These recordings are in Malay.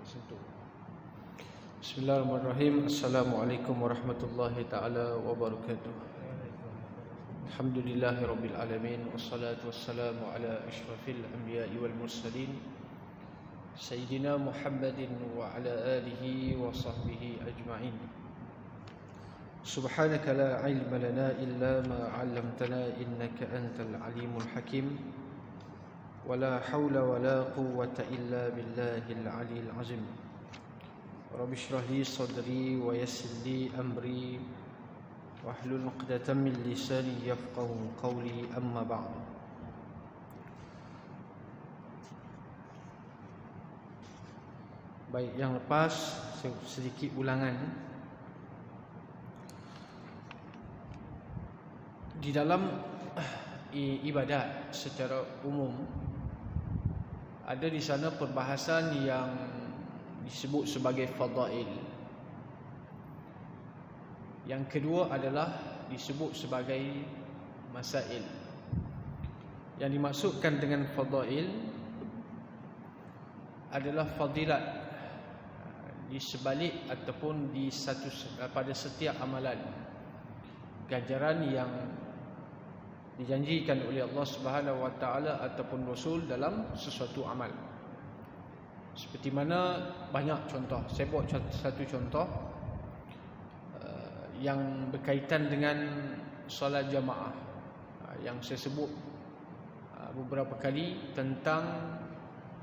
Sentuh. Bismillahirrahmanirrahim. Assalamualaikum warahmatullahi ta'ala wabarakatuh. Alhamdulillahirabbil alamin, wassalatu wassalamu ala asyrafil anbiya'i wal mursalin sayyidina Muhammadin wa ala alihi wa sahbihi ajma'in. Subhanaka la ilma lana illa ma 'allamtana innaka antal alimul hakim. ولا حول ولا قوة إلا بالله العلي العظيم. رب اشرح لي صدري ويسر لي أمري واحلل عقدة من لساني يفقهوا قولي أما بعد. Baik, yang lepas sedikit ulangan. Di dalam ibadat secara umum ada di sana perbahasan yang disebut sebagai fadail. Yang kedua adalah disebut sebagai masail. Yang dimaksudkan dengan fadail adalah fadilat di sebalik ataupun di pada setiap amalan, ganjaran yang dijanjikan oleh Allah Subhanahu wa taala ataupun Rasul dalam sesuatu amal. Seperti mana banyak contoh. Saya buat satu contoh yang berkaitan dengan solat jamaah, yang saya sebut beberapa kali tentang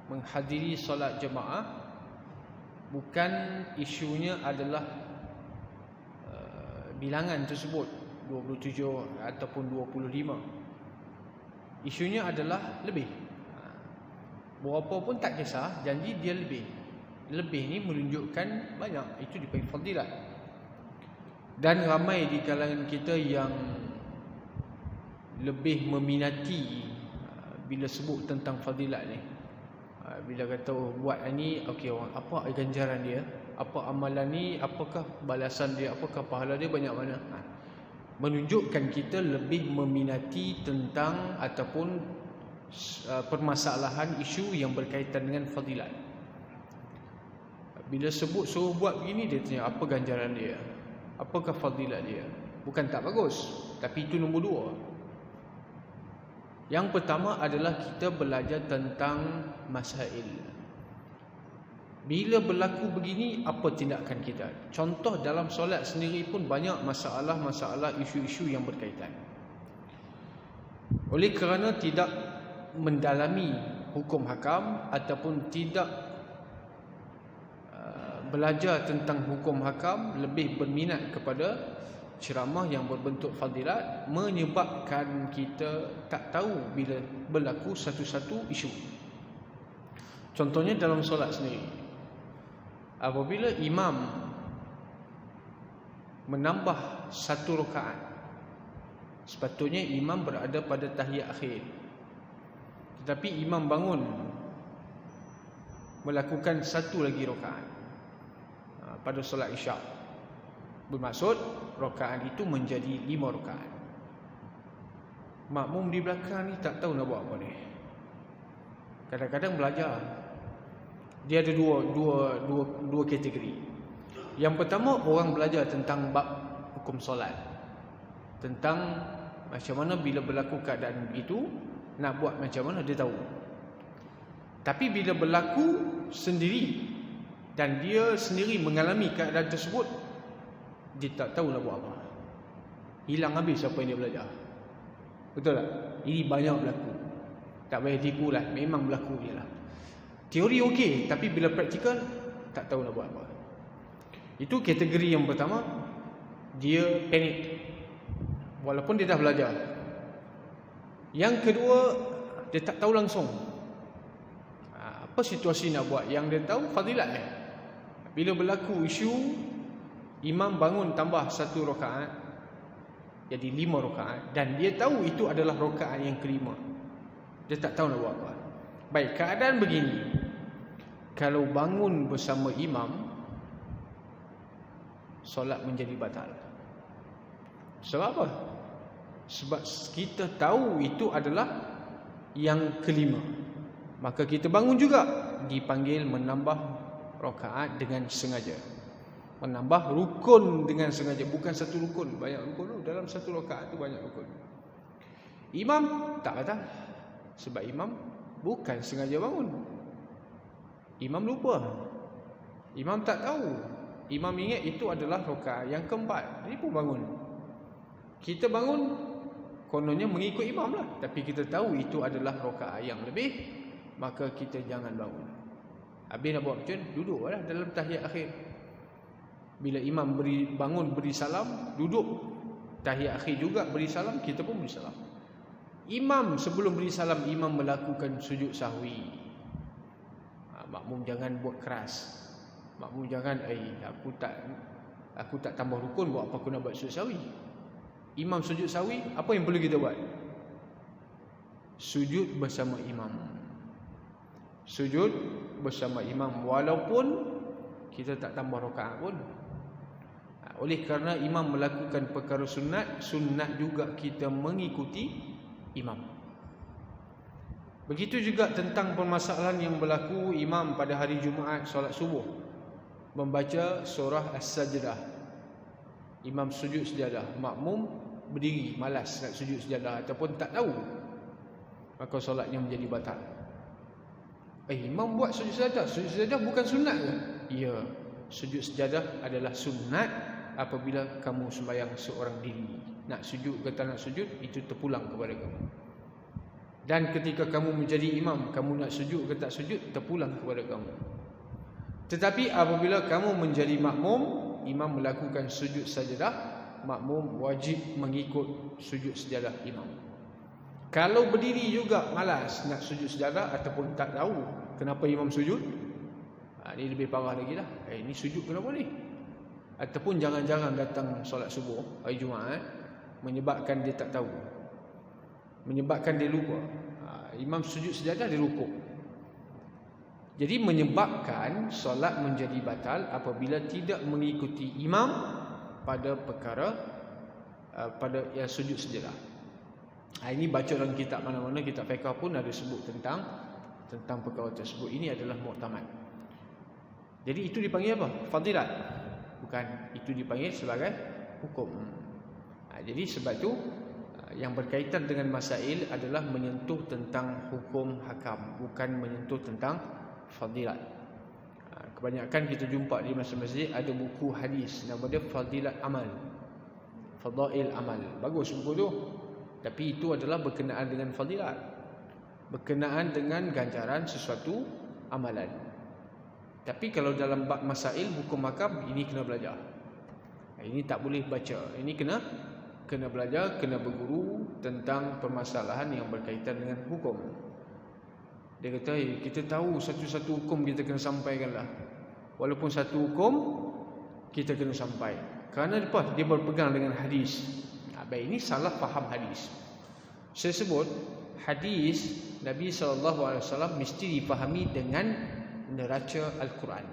menghadiri solat jamaah. Bukan isunya adalah bilangan tersebut 27 ataupun 25. Isunya adalah lebih. Berapa pun tak kisah, janji dia lebih. Lebih ni menunjukkan banyak, itu dipanggil fadilat. Dan ramai di kalangan kita yang lebih meminati bila sebut tentang fadilat ni. Bila kata buat ni, okey, apa ganjaran dia? Apa amalan ni? Apakah balasan dia? Apakah pahala dia? Banyak mana? Menunjukkan kita lebih meminati tentang ataupun permasalahan isu yang berkaitan dengan fadilat. Bila suruh buat begini, dia tanya apa ganjaran dia, apakah fadilat dia. Bukan tak bagus, tapi itu nombor dua. Yang pertama adalah kita belajar tentang masail. Bila berlaku begini, apa tindakan kita? Contoh dalam solat sendiri pun banyak masalah-masalah, isu-isu yang berkaitan. Oleh kerana tidak mendalami hukum hakam ataupun tidak belajar tentang hukum hakam, lebih berminat kepada ceramah yang berbentuk fadilat, menyebabkan kita tak tahu bila berlaku satu-satu isu. Contohnya dalam solat sendiri. Apabila imam menambah satu rakaat, sepatutnya imam berada pada tahiyat akhir. Tetapi imam bangun melakukan satu lagi rakaat pada solat isyak. Bermaksud rakaat itu menjadi 5 rakaat. Makmum di belakang ni tak tahu nak buat apa ni. Kadang-kadang belajar. Dia ada dua kategori. Yang pertama, orang belajar tentang bab hukum solat, tentang macam mana bila berlaku keadaan begitu, nak buat macam mana dia tahu. Tapi bila berlaku sendiri dan dia sendiri mengalami keadaan tersebut, dia tak tahu nak buat apa. Hilang habis apa yang dia belajar. Betul tak? Ini banyak berlaku. Tak payah tipu lah, memang berlaku je lah. Teori okey, tapi bila praktikal tak tahu nak buat apa. Itu kategori yang pertama. Dia panik walaupun dia dah belajar. Yang kedua, dia tak tahu langsung apa situasi nak buat. Yang dia tahu fadilat dia. Bila berlaku isu, imam bangun tambah satu rakaat jadi 5 rakaat, dan dia tahu itu adalah rakaat yang kelima. Dia tak tahu nak buat apa. Baik, keadaan begini, kalau bangun bersama imam, solat menjadi batal. Sebab apa? Sebab kita tahu itu adalah yang kelima. Maka kita bangun juga, dipanggil menambah rakaat dengan sengaja. Menambah rukun dengan sengaja, bukan satu rukun, banyak rukun. Dalam satu rakaat tu banyak rukun. Imam tak batal, sebab imam bukan sengaja bangun. Imam lupa, imam tak tahu, imam ingat itu adalah rakaat yang keempat, dia pun bangun. Kita bangun kononnya mengikut imam lah, tapi kita tahu itu adalah rakaat yang lebih, maka kita jangan bangun. Habis nak buat macam, duduklah dalam tahiyat akhir. Bila imam bangun beri salam, duduk tahiyat akhir juga beri salam, kita pun beri salam. Imam sebelum beri salam, imam melakukan sujud sahwi. Makmum jangan buat keras. Makmum jangan, aku tak tambah rukun, buat apa aku nak buat sujud sahwi. Imam sujud sahwi, apa yang perlu kita buat? Sujud bersama imam. Sujud bersama imam, walaupun kita tak tambah rakaat pun. Oleh kerana imam melakukan perkara sunat, sunat juga kita mengikuti imam. Begitu juga tentang permasalahan yang berlaku imam pada hari Jumaat solat subuh membaca surah As-Sajdah. Imam sujud sejadah, makmum berdiri malas nak sujud sejadah ataupun tak tahu, maka solatnya menjadi batal. Imam buat sujud sejadah, sujud sejadah bukan sunat ke? Ya, sujud sejadah adalah sunat apabila kamu sembahyang seorang diri. Nak sujud ke tak nak sujud, itu terpulang kepada kamu. Dan ketika kamu menjadi imam, kamu nak sujud ke tak sujud, terpulang kepada kamu. Tetapi apabila kamu menjadi makmum, imam melakukan sujud sajadah, makmum wajib mengikut sujud sejadah imam. Kalau berdiri juga malas nak sujud sejadah ataupun tak tahu kenapa imam sujud, ini lebih parah lagi lah. Ini sujud kenapa ni? Ataupun jangan-jangan datang solat subuh hari Jumaat menyebabkan dia tak tahu, menyebabkan dia lupa. Imam sujud sejadah, dia rukuk. Jadi menyebabkan solat menjadi batal apabila tidak mengikuti imam pada perkara pada yang sujud sejadah. Ini baca dalam kitab mana-mana, kitab fiqh pun ada sebut tentang perkara tersebut. Ini adalah muktamad. Jadi itu dipanggil apa? Fadilat. Bukan, itu dipanggil sebagai hukum. Jadi sebab itu yang berkaitan dengan masail adalah menyentuh tentang hukum hakam, bukan menyentuh tentang fadilat. Kebanyakan kita jumpa di masjid-masjid ada buku hadis nama dia Fadilat Amal, Fadail Amal. Bagus buku tu, tapi itu adalah berkenaan dengan fadilat, berkenaan dengan ganjaran sesuatu amalan. Tapi kalau dalam bab masail hukum hakam, ini kena belajar. Ini tak boleh baca. Ini kena belajar, kena berguru tentang permasalahan yang berkaitan dengan hukum. Dia kata, kita tahu satu-satu hukum kita kena sampaikanlah. Walaupun satu hukum kita kena sampai. Kerana apa? Dia berpegang dengan hadis. Baik, ini salah faham hadis. Saya sebut hadis Nabi SAW mesti dipahami dengan neraca Al-Quran.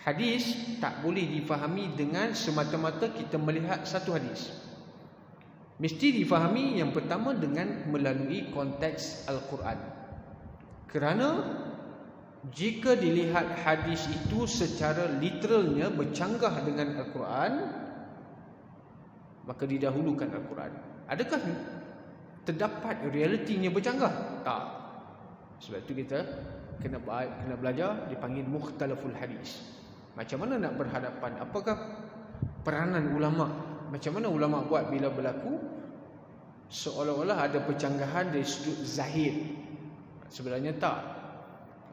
Hadis tak boleh difahami dengan semata-mata kita melihat satu hadis. Mesti difahami yang pertama dengan melalui konteks Al-Quran. Kerana jika dilihat hadis itu secara literalnya bercanggah dengan Al-Quran, maka didahulukan Al-Quran. Adakah terdapat realitinya bercanggah? Tak. Sebab itu kita kena belajar, dipanggil mukhtalaful hadis. Macam mana nak berhadapan? Apakah peranan ulama? Macam mana ulama buat bila berlaku seolah-olah ada percanggahan dari sudut zahir? Sebenarnya tak.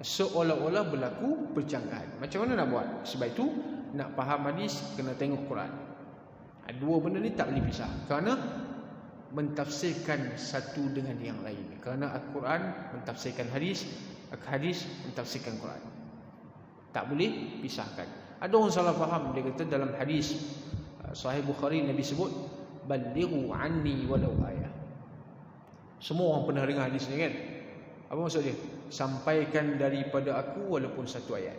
Seolah-olah berlaku percanggahan. Macam mana nak buat? Sebab itu nak faham hadis kena tengok Quran. Dua benda ni tak boleh pisah. Kerana mentafsirkan satu dengan yang lain. Kerana Al-Quran mentafsirkan hadis, hadis mentafsirkan Quran. Tak boleh pisahkan. Ada orang salah faham. Dia kata dalam hadis Sahih Bukhari, Nabi sebut balighu anni walau ayah. Semua orang pernah dengar hadis ni kan? Apa maksud dia? Sampaikan daripada aku walaupun satu ayat.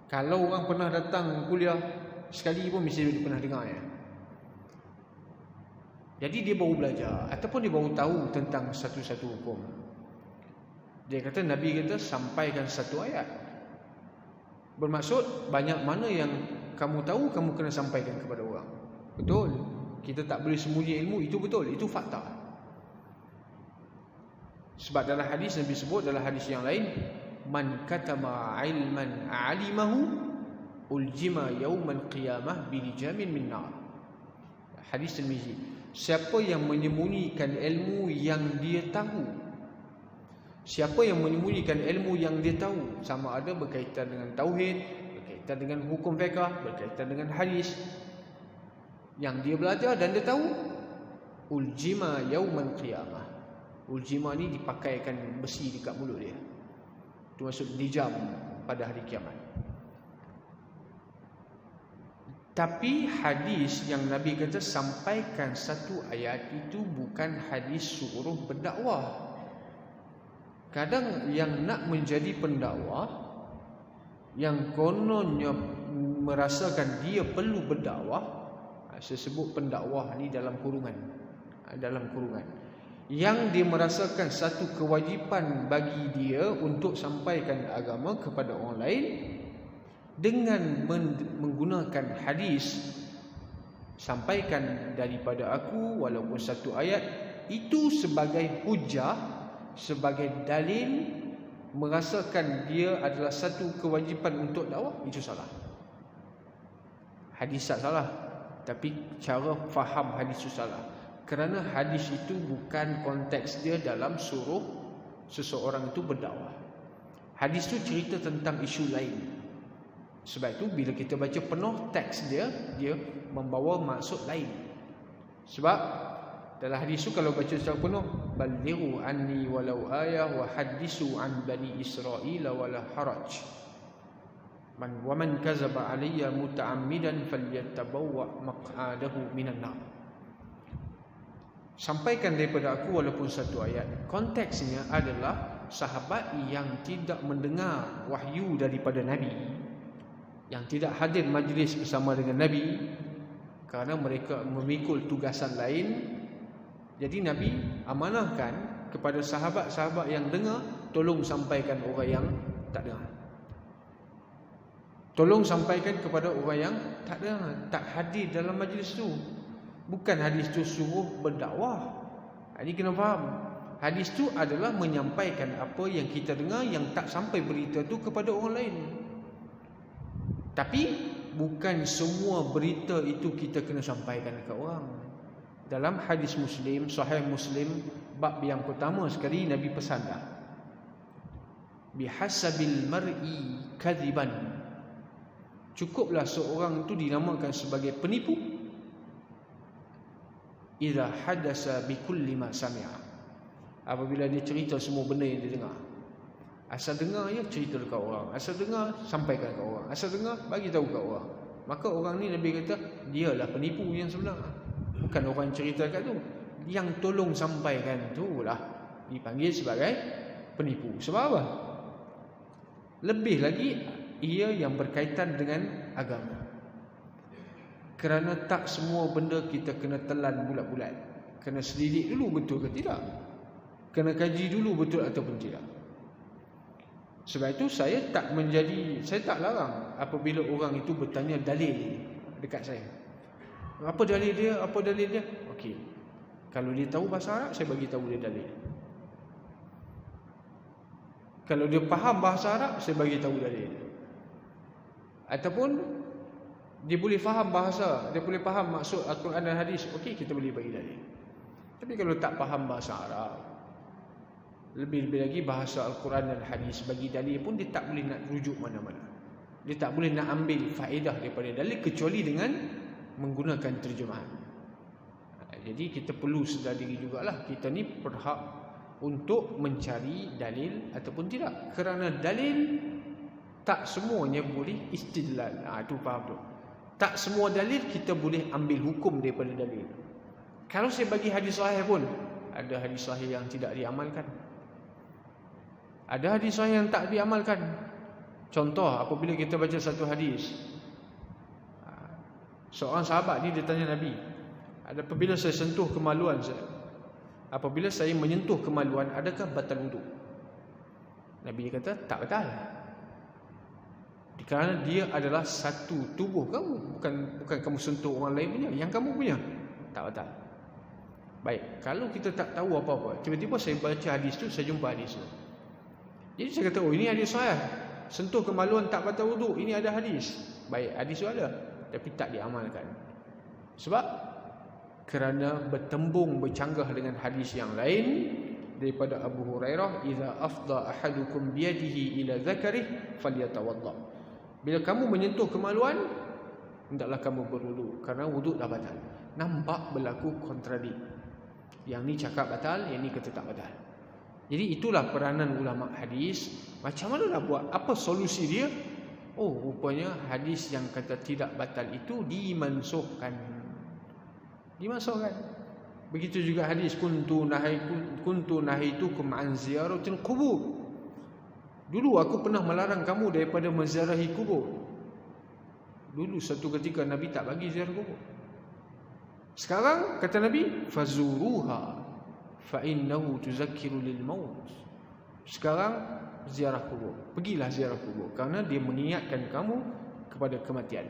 Kalau orang pernah datang kuliah sekali pun mesti dia pernah dengar ya. Jadi dia baru belajar ataupun dia baru tahu tentang satu-satu hukum. Dia kata, Nabi kata sampaikan satu ayat. Bermaksud banyak mana yang kamu tahu, kamu kena sampaikan kepada orang. Betul. Kita tak boleh sembunyi ilmu, itu betul, itu fakta. Sebab dalam hadis Nabi sebut, dalam hadis yang lain, man katama ilman alimahu uljima yaumal qiyamah bilijamin min nar. Hadis Tirmizi. Siapa yang menyembunyikan ilmu yang dia tahu, siapa yang menyembunyikan ilmu yang dia tahu, sama ada berkaitan dengan tauhid, berkaitan dengan hukum fiqh, berkaitan dengan hadis, yang dia belajar dan dia tahu, uljima yaumal qiyamah. Uljima ni dipakaikan besi dekat mulut dia. Itu maksud dijam pada hari kiamat. Tapi hadis yang Nabi kata sampaikan satu ayat itu bukan hadis suruh berdakwah. Kadang yang nak menjadi pendakwah, yang kononnya merasakan dia perlu berdakwah, saya sebut pendakwah ni dalam kurungan, yang dia merasakan satu kewajipan bagi dia untuk sampaikan agama kepada orang lain dengan menggunakan hadis, sampaikan daripada aku walaupun satu ayat, itu sebagai hujah, sebagai dalil merasakan dia adalah satu kewajipan untuk dakwah, itu salah. Hadis tak salah, tapi cara faham hadis itu salah. Kerana hadis itu bukan konteks dia dalam suruh seseorang itu berdakwah. Hadis itu cerita tentang isu lain. Sebab itu bila kita baca penuh teks dia membawa maksud lain. Sebab dalam hadis itu kalau baca secara penuh, balighu anni walau ayah wa hadisu an bani Israil wala haraj. Wa man kazaba alayya muta'ammidan falyatabawwa maq'adahu minan nar. Sampaikan daripada aku walaupun satu ayat. Konteksnya adalah sahabat yang tidak mendengar wahyu daripada Nabi, yang tidak hadir majlis bersama dengan Nabi kerana mereka memikul tugasan lain. Jadi Nabi amanahkan kepada sahabat-sahabat yang dengar, tolong sampaikan orang yang tak dengar. Tolong sampaikan kepada orang yang tak dengar, tak hadir dalam majlis tu. Bukan hadis tu suruh berdakwah. Ini kena faham. Hadis tu adalah menyampaikan apa yang kita dengar, yang tak sampai berita tu kepada orang lain. Tapi bukan semua berita itu kita kena sampaikan ke orang. Dalam hadis Muslim, Sahih Muslim, bab yang pertama sekali Nabi pesan dah, bihasabil mar'i kadhiban. Cukuplah seorang itu dinamakan sebagai penipu idza hadasa bikulli ma sami'a. Apabila dia cerita semua benda yang dia dengar. Asal dengar ya cerita dekat orang, asal dengar sampaikan ke orang, asal dengar bagi tahu kat orang. Maka orang ni Nabi kata dialah penipu yang sebenar. Bukan orang cerita kat tu. Yang tolong sampaikan tu lah dipanggil sebagai penipu. Sebab apa? Lebih lagi ia yang berkaitan dengan agama. Kerana tak semua benda kita kena telan bulat-bulat. Kena selidik dulu betul ke tidak. Kena kaji dulu betul ataupun tidak. Sebab itu saya tak larang apabila orang itu bertanya dalil dekat saya. Apa dalil dia? Apa dalil dia? Okey. Kalau dia tahu bahasa Arab, saya bagi tahu dia dalil. Kalau dia faham bahasa Arab, saya bagi tahu dalil. Ataupun dia boleh faham bahasa, dia boleh faham maksud Al-Quran dan hadis, okey, kita boleh bagi dalil. Tapi kalau tak faham bahasa Arab, lebih-lebih lagi bahasa Al-Quran dan hadis, bagi dalil pun dia tak boleh nak rujuk mana-mana. Dia tak boleh nak ambil faedah daripada dalil kecuali dengan menggunakan terjemahan. Jadi kita perlu sedar diri jugalah, kita ni berhak untuk mencari dalil ataupun tidak. Kerana dalil tak semuanya boleh istidlal. Itu faham tu. Tak semua dalil kita boleh ambil hukum daripada dalil. Kalau saya bagi hadis sahih pun, ada hadis sahih yang tidak diamalkan. Ada hadis sahih yang tak diamalkan. Contoh, apabila kita baca satu hadis, seorang sahabat ni dia tanya Nabi, apabila saya sentuh kemaluan saya, apabila saya menyentuh kemaluan, adakah batal wuduk? Nabi kata tak betul. Kerana dia adalah satu tubuh kamu, bukan kamu sentuh orang lain punya, yang kamu punya. Tak betul. Baik, kalau kita tak tahu apa-apa, tiba-tiba saya baca hadis tu, saya jumpa hadis tu. Jadi saya kata, oh ini hadis sahih. Sentuh kemaluan tak batal wuduk, ini ada hadis. Baik, hadis tu ada, tapi tak diamalkan. Sebab kerana bertembung, bercanggah dengan hadis yang lain daripada Abu Hurairah, "Idza afdha ahadukum biyadihi ila dzakarih falyatawadda." Bila kamu menyentuh kemaluan, hendaklah kamu berwuduk, kerana wuduk dah batal. Nampak berlaku kontradik. Yang ni cakap batal, yang ni kata tak batal. Jadi itulah peranan ulama hadis. Macam mana nak buat? Apa solusi dia? Oh, rupanya hadis yang kata tidak batal itu dimansuhkan. Dimasukkan. Begitu juga hadis kuntu nahaitukum an ziyaratil qubur. Dulu aku pernah melarang kamu daripada menziarahi kubur. Dulu satu ketika Nabi tak bagi ziarah kubur. Sekarang kata Nabi, fazuruha fa innahu tuzakkiru lil maut. Sekarang ziarah kubur. Pergilah ziarah kubur kerana dia mengingatkan kamu kepada kematian.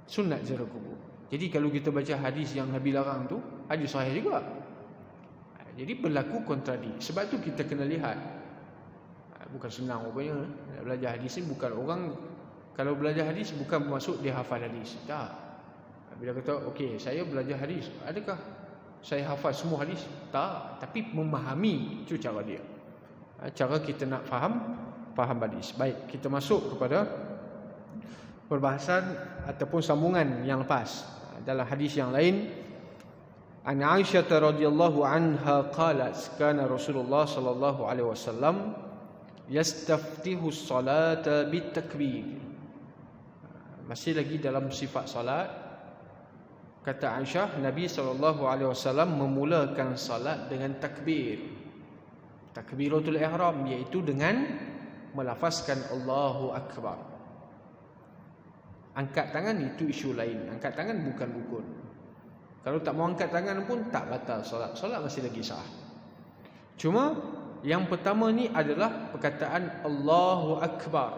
Sunat ziarah kubur. Jadi kalau kita baca hadis yang Nabi larang tu, hadis sahih juga. Jadi berlaku kontradik. Sebab tu kita kena lihat. Bukan senang rupanya. Belajar hadis ni bukan orang, kalau belajar hadis bukan bermaksud dia hafal hadis. Tak. Bila kata, okey, saya belajar hadis, adakah saya hafal semua hadis? Tak. Tapi memahami, itu cara dia. Cara kita nak faham hadis. Baik, kita masuk kepada perbahasan ataupun sambungan yang lepas. Dalam hadis yang lain, an Aisyah radhiyallahu anha qalat, kana Rasulullah sallallahu alaihi wasallam yastaftihu as-salata bitakbir. Masih lagi dalam sifat salat. Kata Aisyah, Nabi SAW memulakan salat dengan takbir. Takbiratul ihram, iaitu dengan melafazkan Allahu Akbar. Angkat tangan itu isu lain. Angkat tangan bukan rukun. Kalau tak mau angkat tangan pun tak batal salat. Salat masih lagi sah. Cuma yang pertama ni adalah perkataan Allahu Akbar.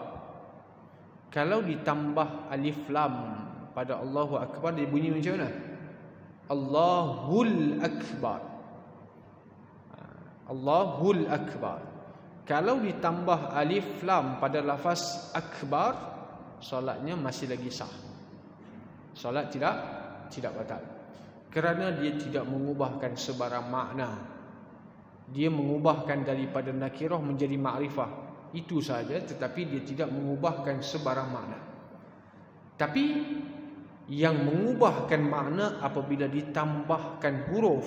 Kalau ditambah alif lam pada Allahu Akbar, dia bunyi macam mana? Allahul Akbar. Allahul Akbar. Kalau ditambah alif lam pada lafaz akbar, solatnya masih lagi sah. Solat tidak batal. Kerana dia tidak mengubahkan sebarang makna. Dia mengubahkan daripada nakirah menjadi ma'rifah. Itu saja, tetapi dia tidak mengubahkan sebarang makna. Tapi yang mengubahkan makna apabila ditambahkan huruf.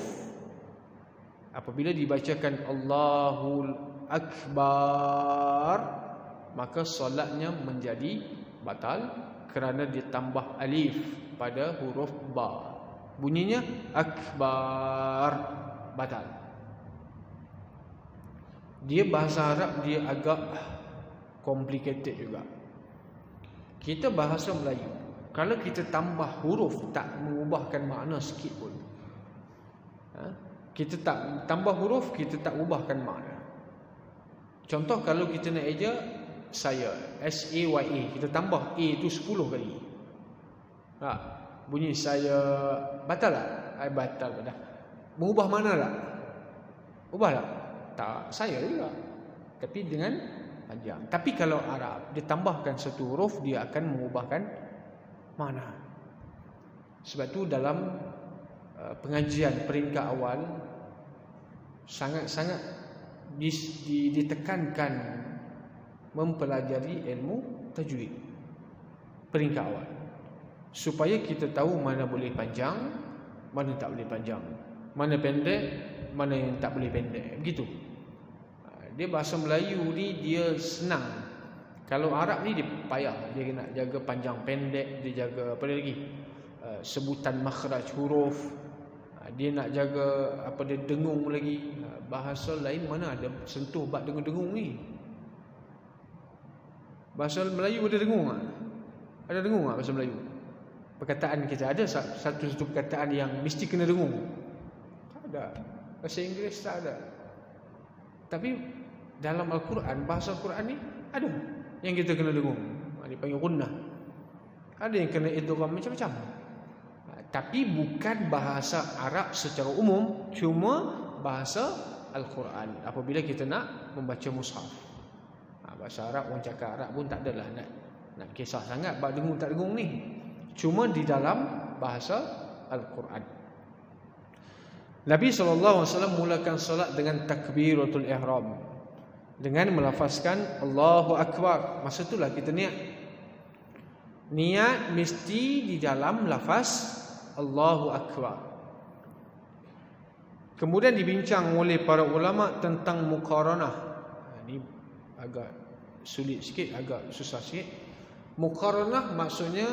Apabila dibacakan Allahul Akbar, maka solatnya menjadi batal kerana ditambah alif pada huruf ba. Bunyinya akbar, batal. Dia bahasa Arab, dia agak complicated juga. Kita bahasa Melayu, kalau kita tambah huruf tak mengubahkan makna sikit pun. Kita tak tambah huruf, kita tak ubahkan makna. Contoh, kalau kita nak eja saya, S-A-Y-A, kita tambah A tu 10 kali. Bunyi saya, batal tak? Batal dah. Mengubah makna tak? Ubah tak? Tak, saya juga. Tapi dengan panjang. Tapi kalau Arab, dia tambahkan satu huruf, dia akan mengubahkan makna. Sebab tu dalam pengajian peringkat awal sangat-sangat ditekankan mempelajari ilmu tajwid peringkat awal, supaya kita tahu mana boleh panjang, mana tak boleh panjang, mana pendek, mana yang tak boleh pendek. Begitu. Dia bahasa Melayu ni dia senang. Kalau Arab ni dia payah. Dia nak jaga panjang pendek, dia jaga apa lagi? Sebutan makhraj huruf. Dia nak jaga apa dia dengung lagi. Bahasa lain mana ada sentuh bab dengung-dengung ni? Bahasa Melayu ada dengung tak? Ada dengung tak bahasa Melayu? Perkataan kita ada satu perkataan yang mesti kena dengung? Tak ada. Bahasa Inggeris tak ada. Tapi Dalam Al-Quran, bahasa Al-Quran ni ada yang kita kena dengung. Dipanggil gunnah. Ada yang kena idgham macam-macam. Tapi bukan bahasa Arab secara umum, cuma bahasa Al-Quran. Apabila kita nak membaca mushaf, bahasa Arab, orang cakap Arab pun tak adalah nak kisah sangat bab dengung tak dengung ni. Cuma di dalam bahasa Al-Quran. Nabi SAW mulakan solat dengan takbiratul ihram, dengan melafazkan Allahu Akbar. Masa itulah kita niat. Niat mesti di dalam lafaz Allahu Akbar. Kemudian dibincang oleh para ulama tentang muqaranah. Ini agak sulit sikit, agak susah sikit. Muqaranah maksudnya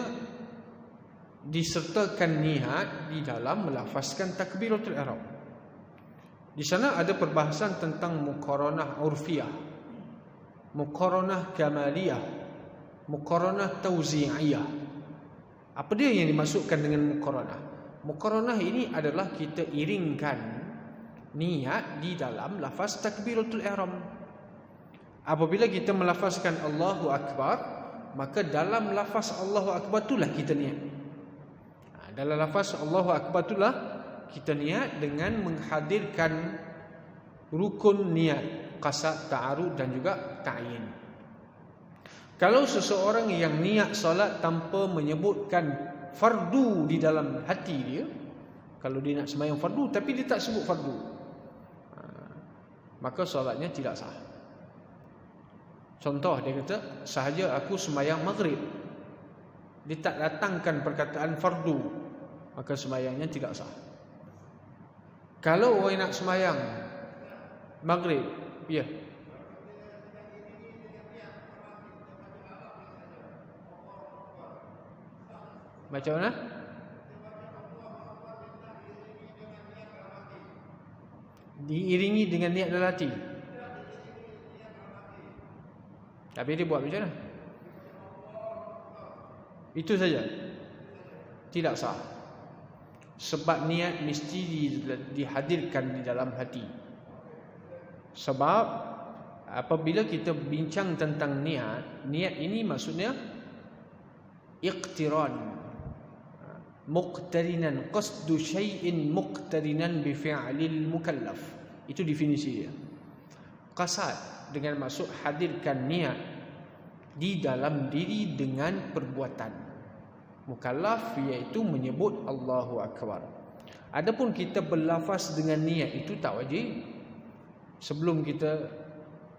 disertakan niat di dalam melafazkan takbiratul ihram. Di sana ada perbahasan tentang muqaranah urfiyah, muqaranah kamaliyah, muqaranah tauzi'iyah. Apa dia yang dimaksudkan dengan muqaranah? Muqaranah ini adalah kita iringkan niat di dalam lafaz takbiratul ihram. Apabila kita melafazkan Allahu Akbar, maka dalam lafaz Allahu Akbar itulah kita niat. Dalam lafaz Allahu Akbar itulah kita niat dengan menghadirkan rukun niat, qasad, ta'arud dan juga ta'yin. Kalau seseorang yang niat solat tanpa menyebutkan fardu di dalam hati dia, kalau dia nak sembahyang fardu tapi dia tak sebut fardu, maka solatnya tidak sah. Contoh, dia kata sahaja aku sembahyang maghrib, dia tak datangkan perkataan fardu, maka sembahyangnya tidak sah. Kalau orang nak sembahyang maghrib, ya, macam mana? Diiringi dengan niat dalam hati. Tapi dia buat macam mana? Itu saja, tidak sah. Sebab niat mesti dihadirkan di dalam hati. Sebab apabila kita bincang tentang niat, niat ini maksudnya iqtiran, muqtarinan, qasdu syai'in muqtarinan bi fi'lil mukallaf. Itu definisi dia. Qasad dengan maksud hadirkan niat di dalam diri dengan perbuatan. Mukallaf iaitu menyebut Allahu Akbar. Adapun kita berlafaz dengan niat itu tak wajib. Sebelum kita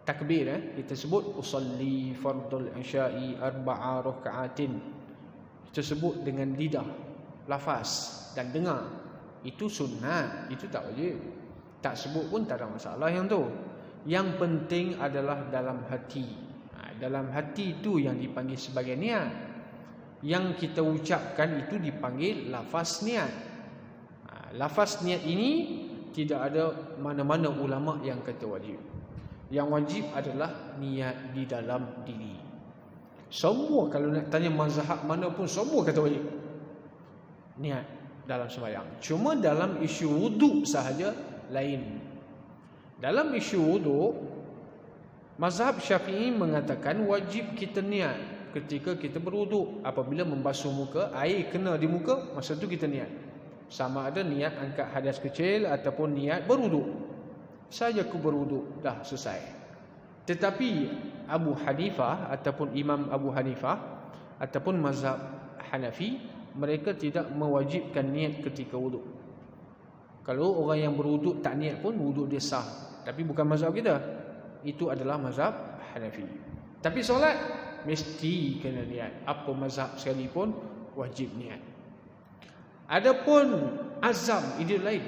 takbir, kita sebut usalli fardul isya'i arba'a raka'atin. Kita sebut dengan lidah, lafaz dan dengar. Itu sunnah, itu tak wajib. Tak sebut pun tak ada masalah yang tu. Yang penting adalah dalam hati. Dalam hati itu yang dipanggil sebagai niat. Yang kita ucapkan itu dipanggil lafaz niat. Lafaz niat ini tidak ada mana-mana ulama yang kata wajib. Yang wajib adalah niat di dalam diri. Semua, kalau nak tanya mazhab mana pun, semua kata wajib niat dalam sembahyang. Cuma dalam isu wuduk sahaja lain. Dalam isu wuduk, mazhab Syafi'i mengatakan wajib kita niat ketika kita berwuduk. Apabila membasuh muka, air kena di muka, masa tu kita niat. Sama ada niat angkat hadas kecil ataupun niat berwuduk. Saja aku berwuduk, dah selesai. Tetapi Abu Hanifah ataupun Imam Abu Hanifah ataupun mazhab Hanafi, mereka tidak mewajibkan niat ketika wuduk. Kalau orang yang berwuduk tak niat pun wuduk dia sah. Tapi bukan mazhab kita. Itu adalah mazhab Hanafi. Tapi solat mesti kena niat. Apa mazhab sekalipun wajib niat. Adapun azam, itu lain.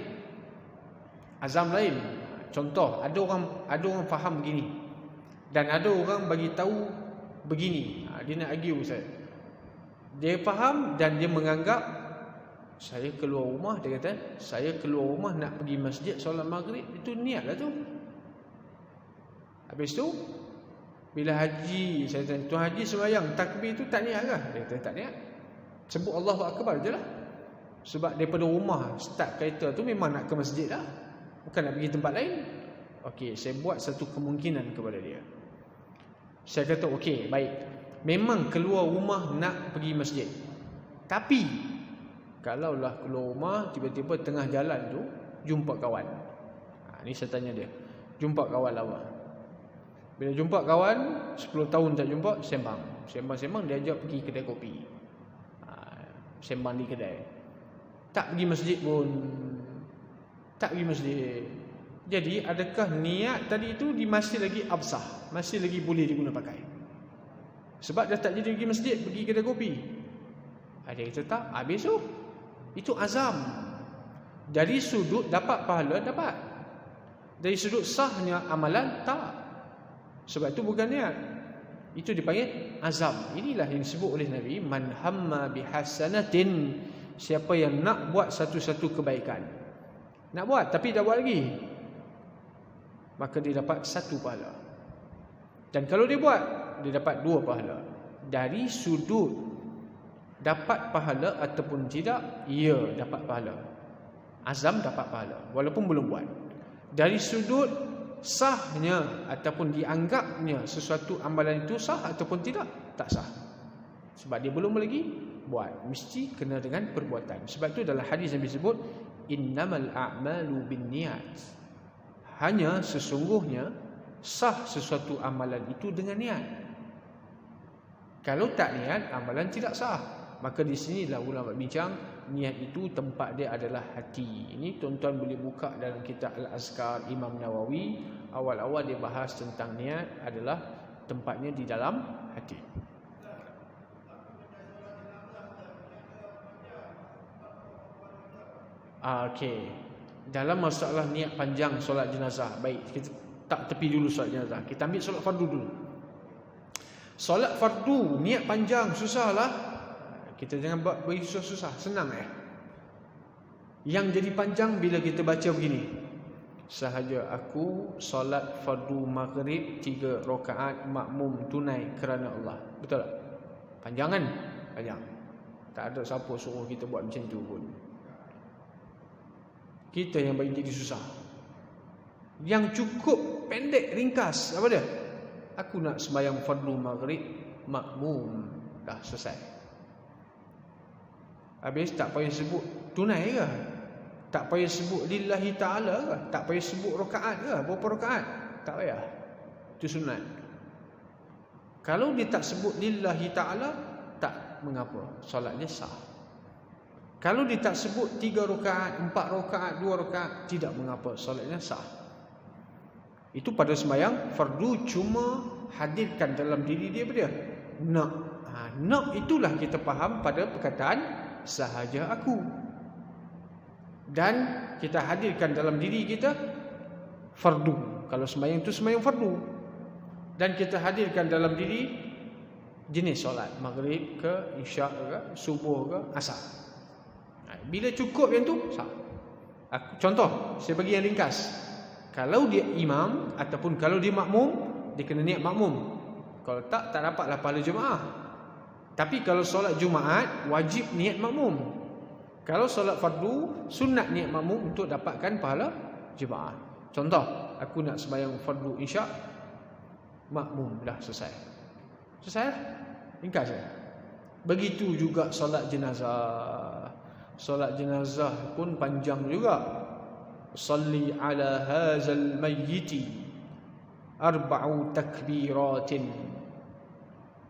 Azam lain. Contoh, ada orang faham begini dan ada orang bagi tahu begini. Dia nak argue Ustaz. Dia faham dan dia menganggap, saya keluar rumah, dia kata saya keluar rumah nak pergi masjid solat maghrib, itu niatlah tu. Habis tu bila haji, saya tanya, tuan haji sembahyang takbir tu tak niat kah? Dia kata tak niat. Sebut Allahu Akbar je lah. Sebab daripada rumah start kereta tu memang nak ke masjid lah, bukan nak pergi tempat lain. Okey, saya buat satu kemungkinan kepada dia. Saya kata, okey, baik. Memang keluar rumah nak pergi masjid. Tapi kalaulah keluar rumah, tiba-tiba tengah jalan tu jumpa kawan. Ni saya tanya dia. Jumpa kawan lama. Bila jumpa kawan, 10 tahun tak jumpa, sembang. Sembang-sembang dia ajak pergi kedai kopi. Sembang di kedai. Tak pergi masjid pun. Tak pergi masjid. Jadi adakah niat tadi itu masih lagi absah, masih lagi boleh diguna pakai? Sebab dah tak jadi pergi masjid, pergi kedai kopi. Ada kata tak, habis tu. Itu azam. Dari sudut dapat pahala, dapat. Dari sudut sahnya amalan, tak. Sebab itu bukan niat. Itu dipanggil azam. Inilah yang disebut oleh Nabi, man hamma bihasanatin, siapa yang nak buat satu-satu kebaikan. Nak buat tapi dah buat lagi, maka dia dapat 1 pahala. Dan kalau dia buat, dia dapat 2 pahala. Dari sudut dapat pahala ataupun tidak, ia dapat pahala. Azam dapat pahala walaupun belum buat. Dari sudut sahnya ataupun dianggapnya sesuatu amalan itu sah ataupun tidak, tak sah. Sebab dia belum lagi buat. Mesti kena dengan perbuatan. Sebab itu dalam hadis yang disebut innamal a'malu binniyat. Hanya sesungguhnya sah sesuatu amalan itu dengan niat. Kalau tak niat, amalan tidak sah. Maka di sinilah ulama bincang, niat itu tempat dia adalah hati. Ini tuan-tuan boleh buka dalam kitab Al-Azkar Imam Nawawi. Awal-awal dia bahas tentang niat adalah tempatnya di dalam hati. Okey. Dalam masalah niat panjang solat jenazah, baik, kita tak tepi dulu solat jenazah. Kita ambil solat fardu dulu. Solat fardu niat panjang, susahlah. Kita jangan buat bagi susah-susah, senang Yang jadi panjang bila kita baca begini. Sahaja aku solat fardu maghrib 3 rakaat makmum tunai kerana Allah. Betul tak? Panjang kan? Panjang. Tak ada siapa suruh kita buat macam tu pun. Kita yang bagi jadi susah. Yang cukup pendek, ringkas, apa dia? Aku nak sembahyang fardu maghrib makmum. Dah selesai. Habis tak payah sebut tunai ke? Tak payah sebut lillahi ta'ala ke? Tak payah sebut rakaat ke? Berapa rakaat? Tak payah. Itu sunat. Kalau dia tak sebut lillahi ta'ala, tak mengapa. Solatnya sah. Kalau dia tak sebut 3 rakaat, 4 rakaat, 2 rakaat, tidak mengapa. Solatnya sah. Itu pada sembahyang fardu, cuma hadirkan dalam diri dia apa dia? Nak. Nak itulah kita faham pada perkataan sahaja aku. Dan kita hadirkan dalam diri kita fardu. Kalau sembahyang itu sembahyang fardu. Dan kita hadirkan dalam diri jenis solat, maghrib ke, isyak ke, subuh ke, asar. Bila cukup yang tu sah. Contoh, saya bagi yang ringkas. Kalau dia imam ataupun kalau dia makmum, dia kena niat makmum. Kalau tak dapatlah pahala jemaah. Tapi kalau solat Jumaat, wajib niat makmum. Kalau solat fardu, sunat niat makmum untuk dapatkan pahala jemaah. Contoh, aku nak sembahyang fardu isyak, makmum, dah selesai. Selesai lah. Ringkas ya. Begitu juga solat jenazah. Solat jenazah pun panjang juga. Salli ala hazal mayyiti 4 takbiratin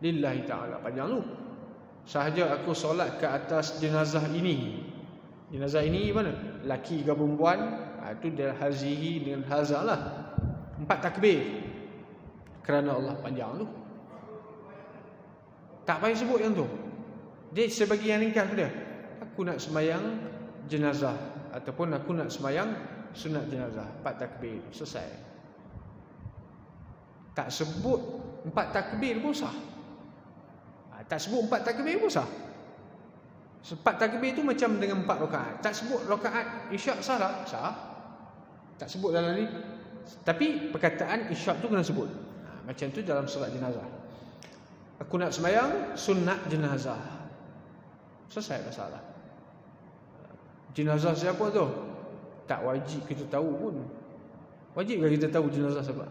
lillahi ta'ala. Panjang tu. Sahaja aku solat ke atas jenazah ini. Jenazah ini mana? Laki ke perempuan? Itu dia hazihi dengan hazal lah. 4 takbir. Kerana Allah, panjang tu. Tak payah sebut yang tu. Dia sebagai yang ringkas dia. Aku nak sembahyang jenazah ataupun aku nak sembahyang sunat jenazah, 4 takbir, selesai. Tak sebut 4 takbir pun sah. Tak sebut 4 takbir pun sah. 4 takbir tu macam dengan 4 rakaat. Tak sebut rakaat isyak sah lah, sah. Tak sebut dalam ni. Tapi perkataan isyak tu kena sebut. Macam tu dalam solat jenazah. Aku nak sembahyang sunat jenazah. Selesai masalah. Jenazah siapa tu? Tak wajib kita tahu pun. Wajib ke kita tahu jenazah siapa?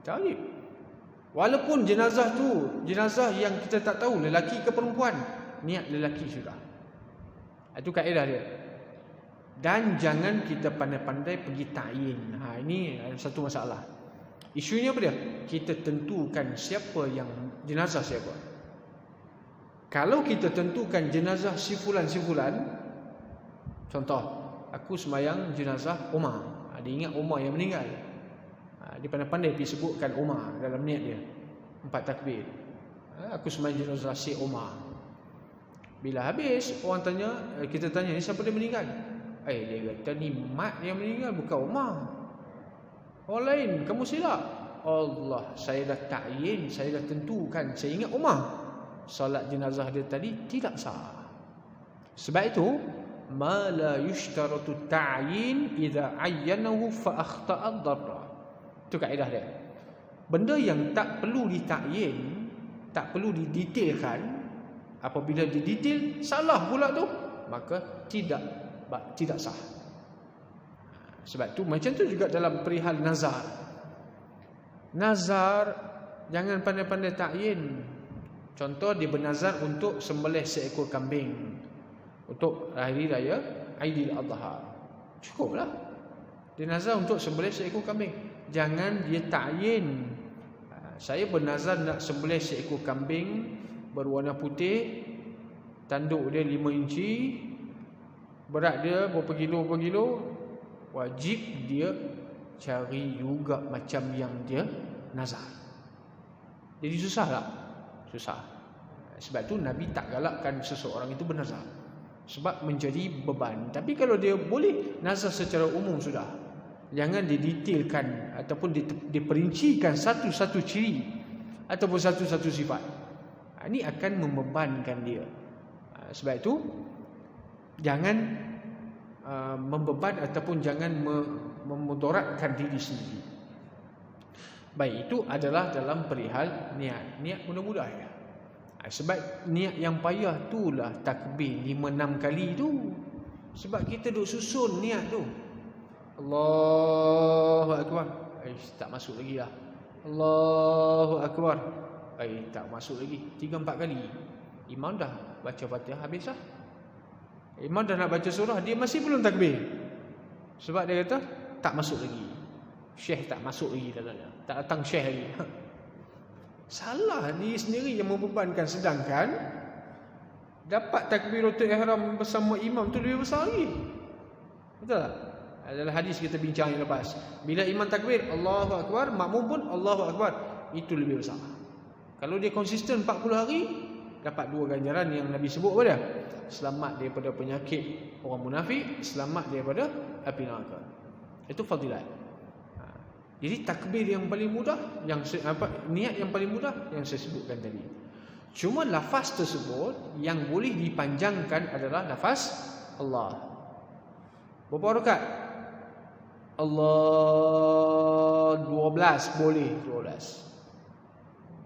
Tak wajib. Walaupun jenazah tu jenazah yang kita tak tahu lelaki ke perempuan, niat lelaki sudah. Itu kaedah dia. Dan jangan kita pandai-pandai pergi ta'yin. Ini satu masalah. Isunya apa dia? Kita tentukan siapa yang jenazah siapa. Kalau kita tentukan jenazah si fulan, contoh, aku sembahyang jenazah Umar. Dia ingat Umar yang meninggal. Dia pandai-pandai pergi sebutkan Umar dalam niat dia. 4 takbir. Aku sembahyang jenazah si Umar. Bila habis, orang tanya, kita tanya, ni siapa dia meninggal? Dia kata, ni mat yang meninggal, bukan Umar. Orang lain, kamu silap. Allah, saya dah ta'yin, saya dah tentukan, saya ingat Umar. Salat jenazah dia tadi tidak sah. Sebab itu, ma la yushtaratu ta'yin idza ayyanahu fa akhta'a ad-darra. Itu kaedah dia. Benda yang tak perlu ditakyin, tak perlu didetailkan, apabila didetail salah pula tu, maka tidak sah. Sebab tu macam tu juga dalam perihal nazar. Nazar jangan pandai-pandai takyin. Contoh, dia bernazar untuk sembelih seekor kambing untuk hari raya Aidil Adha. Cukuplah. Dia nazar untuk sembelih seekor kambing. Jangan dia takyin. Saya bernazar nak sembelih seekor kambing berwarna putih, tanduk dia 5 inci, berat dia berapa kilo, wajib dia cari juga macam yang dia nazar. Jadi susah tak? Susah. Sebab tu Nabi tak galakkan seseorang itu bernazar, sebab menjadi beban. Tapi kalau dia boleh nazar secara umum sudah, jangan didetailkan ataupun diperincikan satu-satu ciri ataupun satu-satu sifat. Ini akan membebankan dia. Sebab itu jangan membeban ataupun jangan memudaratkan diri sendiri. Baik, itu adalah dalam perihal niat. Niat mudah-mudah ya. Sebab niat yang payah itulah takbir 5-6 kali tu. Sebab kita duk susun niat tu. Allahu Akbar. Tak masuk lagi lah. Allahu Akbar. Tak masuk lagi. 3-4 kali. Imam dah baca Fatihah habis lah. Imam dah nak baca surah, dia masih belum takbir. Sebab dia kata tak masuk lagi. Syekh tak masuk lagi dalamnya. Tak datang syekh lagi. Salah diri sendiri yang membebankan. Sedangkan dapat takbiratul ihram bersama imam tu lebih besar lagi. Betul tak? Adalah hadis kita bincang yang lepas. Bila imam takbir Allahu Akbar, makmum pun Allahu Akbar, itu lebih besar. Kalau dia konsisten 40 hari, dapat 2 ganjaran yang Nabi sebut pada. Selamat daripada penyakit orang munafik, selamat daripada api neraka. Itu fadilat. Jadi takbir yang paling mudah, niat yang paling mudah yang saya sebutkan tadi. Cuma lafaz tersebut yang boleh dipanjangkan adalah lafaz Allah. Berapa rakaat? Allah 12 boleh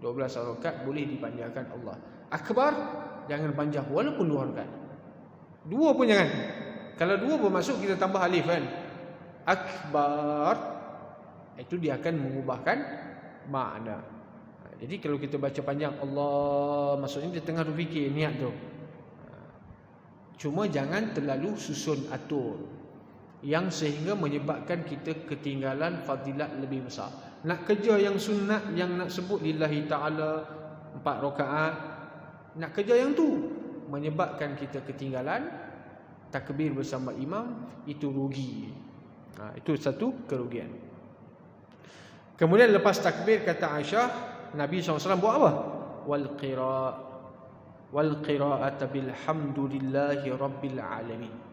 12 rakaat boleh dipanjangkan Allah. Akbar jangan panjang walaupun 2 rakaat. 2 pun jangan. Kalau 2 bermaksud kita tambah alif kan. Akbar, itu dia akan mengubahkan makna. Jadi kalau kita baca panjang Allah, maksudnya dia tengah berfikir niat tu. Cuma jangan terlalu susun atur yang sehingga menyebabkan kita ketinggalan fadilat lebih besar. Nak kerja yang sunat, yang nak sebut lillahi ta'ala 4 rakaat, nak kerja yang tu, menyebabkan kita ketinggalan takbir bersama imam, itu rugi. Itu satu kerugian. Kemudian lepas takbir, kata Aisyah, Nabi SAW buat apa? Wal qira'ata bilhamdulillahi rabbil alamin.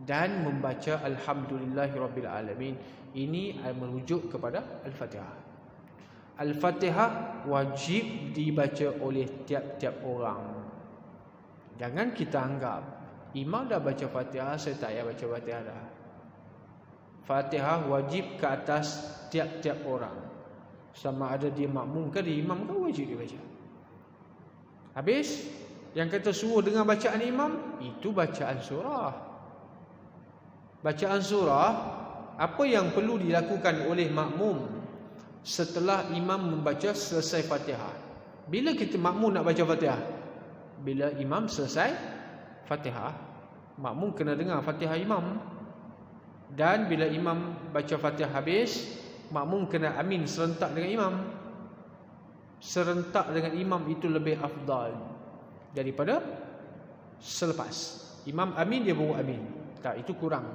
Dan membaca alhamdulillahi rabbil alamin. Ini merujuk kepada Al-Fatihah. Al-Fatihah wajib dibaca oleh tiap-tiap orang. Jangan kita anggap imam dah baca Fatihah, saya tak payah baca Fatihah dah. Fatihah wajib ke atas tiap-tiap orang. Sama ada dia makmum ke dia imam ke, wajib dia baca. Habis, yang kata suruh dengan bacaan imam, itu bacaan surah. Bacaan surah apa yang perlu dilakukan oleh makmum setelah imam membaca selesai Fatihah? Bila kita makmum nak baca Fatihah? Bila imam selesai Fatihah, makmum kena dengar Fatihah imam. Dan bila imam baca Fatihah habis, makmum kena amin serentak dengan imam. Serentak dengan imam itu lebih afdal daripada selepas. Imam amin, dia baru amin. Tak, itu kurang.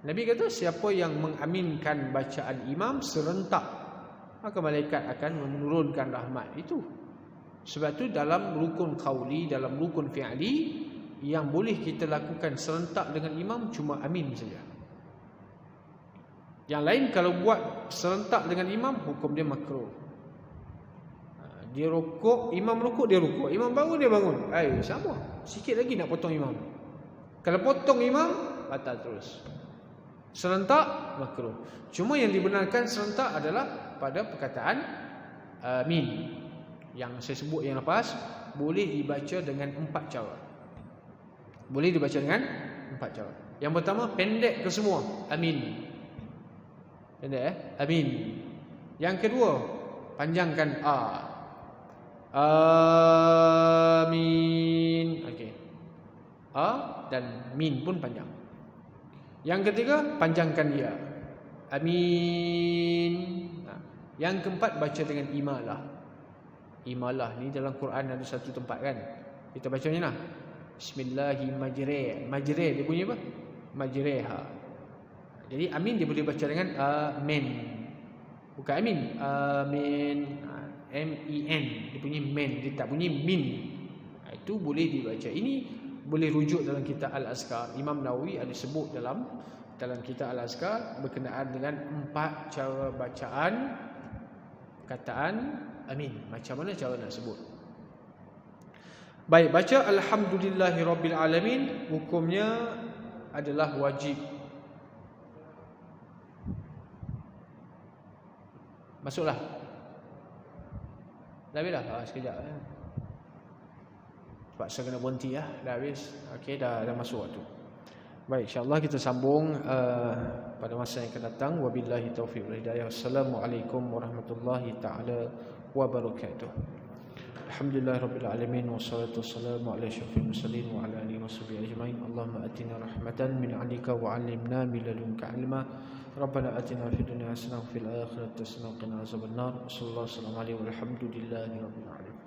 Nabi kata siapa yang mengaminkan bacaan imam serentak, maka malaikat akan menurunkan rahmat. Itu sebab tu dalam rukun qauli, dalam rukun fi'li, yang boleh kita lakukan serentak dengan imam cuma amin saja. Yang lain kalau buat serentak dengan imam, hukum dia makruh. Dia rukuk, imam rukuk, dia rukuk, imam bangun, dia bangun. Sama. Sikit lagi nak potong imam. Kalau potong imam, batal terus. Serentak makruh. Cuma yang dibenarkan serentak adalah pada perkataan amin. Yang saya sebut yang lepas, boleh dibaca dengan 4 cara. Boleh dibaca dengan 4 cara. Yang pertama, pendek ke semua, amin. Pendek amin. Yang kedua, panjangkan amin. Okey. Dan min pun panjang. Yang ketiga, panjangkan dia, amin. Yang keempat, baca dengan imalah. Imalah ni dalam Quran ada satu tempat kan, kita bacanya lah, Bismillahirrahmanirrahim. Majreh dia bunyi apa? Majreha. Jadi amin dia boleh baca dengan amin. Bukan amin, amin. M-E-N. Dia bunyi men, dia tak bunyi min. Itu boleh dibaca. Ini boleh rujuk dalam kitab Al-Azkar. Imam Nawawi ada sebut dalam kitab Al-Azkar berkenaan dengan 4 cara bacaan kataan amin. Macam mana cara nak sebut? Baik, baca Alhamdulillahirabbil alamin hukumnya adalah wajib. Masuklah. Dah habis dah? Sekejap. Sebab saya kena berhenti lah. Dah habis. Okey, dah masuk waktu. Baik, insya-Allah kita sambung pada masa yang akan datang. Wabillahi taufiq wal hidayah. Wassalamualaikum warahmatullahi taala wabarakatuh. Alhamdulillahirabbil alamin wassalatu wassalamu ala asyrafil mursalin wa ala alihi washabbihi ajmain. Allahumma atina rahmatan min 'indika wa 'allimna min ladunka 'ilma. Rabbana atina fid dunya hasanah wa fil akhirati hasanah wa qina azabannar. Sallallahu alaihi wa sallam. Alhamdulillahirabbil alamin.